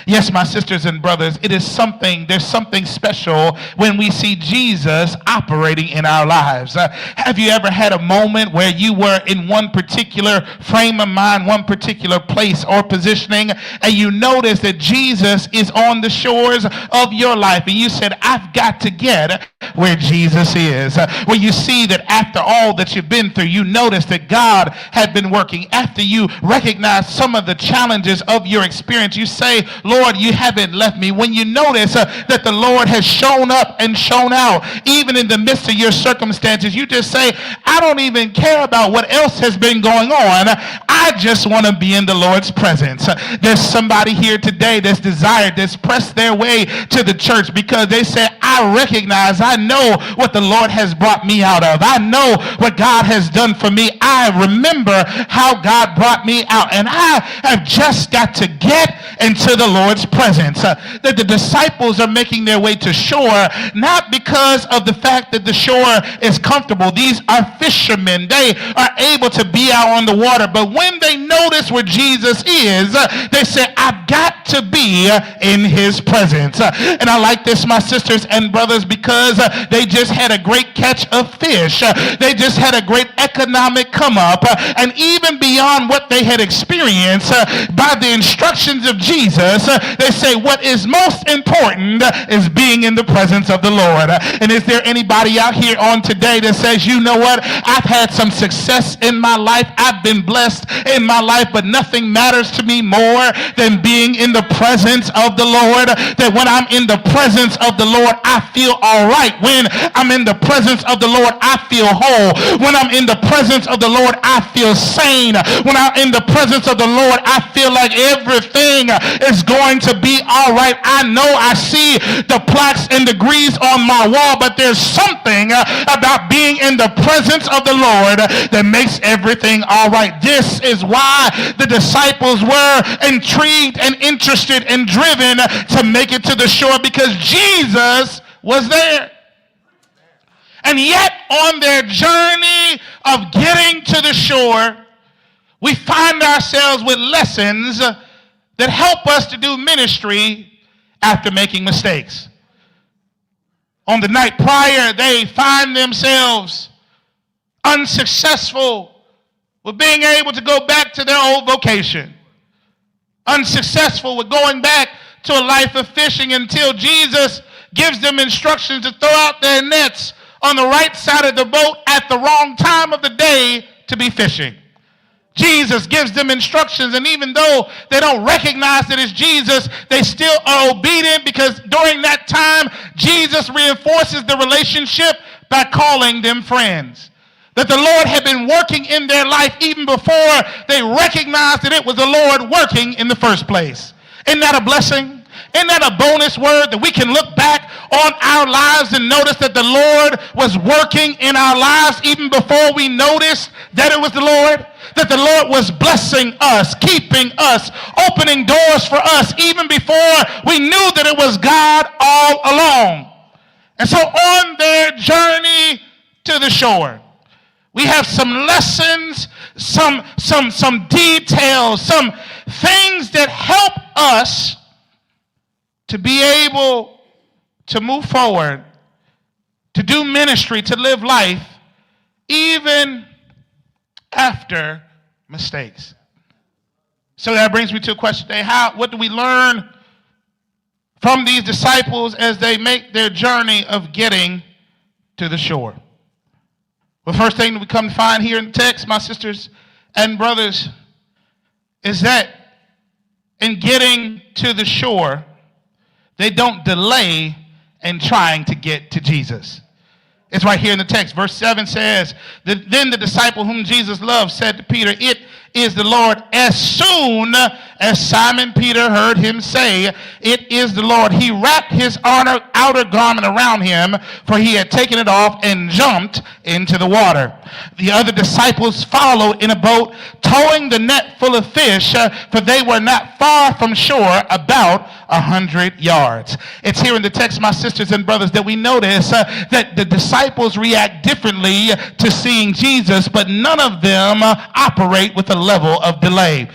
Yes, my sisters and brothers, there's something special when we see Jesus operating in our lives. Have you ever had a moment where you were in one particular frame of mind, one particular place or positioning, and you notice that Jesus is on the shores of your life, and you said, I've got to get where Jesus is? Where you see that after all that you've been through, you notice that God had been working. After you recognize some of the challenges of your experience, you say, Lord, you haven't left me. When you notice that the Lord has shown up and shown out, even in the midst of your circumstances, you just say, I don't even care about what else has been going on. I just want to be in the Lord's presence. There's somebody here today that's pressed their way to the church because they say, I know what the Lord has brought me out of. I know what God has done for me. I remember how God brought me out, and I have just got to get into the Lord's presence. That the disciples are making their way to shore, not because of the fact that the shore is comfortable. These are fishermen. They are able to be out on the water, but when they notice where Jesus is, they say, I've got to be in his presence. And I like this, my sisters and brothers, because they just had a great catch of fish. They just had a great economic come up, and even beyond what they had experienced, by the instructions of Jesus, they say what is most important is being in the presence of the Lord. And is there anybody out here on today that says, you know what, I've had some success in my life, I've been blessed in my life, but nothing matters to me more than being in the presence of the Lord? That when I'm in the presence of the Lord, I feel all right. When I'm in the presence of the Lord, I feel whole. When I'm in the presence of the Lord, I feel sane. When I'm in the presence of the Lord, I feel like everything is going to be all right. I know I see the plaques and degrees on my wall, but there's something about being in the presence of the Lord that makes everything all right. This is why the disciples were intrigued and interested and driven to make it to the shore, because Jesus was there. And yet, on their journey of getting to the shore, we find ourselves with lessons that help us to do ministry after making mistakes. On the night prior, they find themselves unsuccessful with being able to go back to their old vocation. Unsuccessful with going back to a life of fishing until Jesus gives them instructions to throw out their nets on the right side of the boat at the wrong time of the day to be fishing. Jesus gives them instructions, and even though they don't recognize that it's Jesus, they still are obedient, because during that time, Jesus reinforces the relationship by calling them friends. That the Lord had been working in their life even before they recognized that it was the Lord working in the first place. Isn't that a blessing? Isn't that a bonus word, that we can look back on our lives and notice that the Lord was working in our lives even before we noticed that it was the Lord? That the Lord was blessing us, keeping us, opening doors for us even before we knew that it was God all along. And so on their journey to the shore, we have some lessons, some details, some things that help us to be able to move forward, to do ministry, to live life, even after mistakes. So that brings me to a question today. What do we learn from these disciples as they make their journey of getting to the shore? The first thing that we come to find here in the text, my sisters and brothers, is that in getting to the shore, they don't delay in trying to get to Jesus. It's right here in the text. Verse 7 says, then the disciple whom Jesus loved said to Peter, it is the Lord. As soon as Simon Peter heard him say, it is the Lord, he wrapped his outer garment around him, for he had taken it off, and jumped into the water. The other disciples followed in a boat, towing the net full of fish, for they were not far from shore, about 100 yards. It's here in the text, my sisters and brothers, that we notice that the disciples react differently to seeing Jesus, but none of them operate with a level of delay.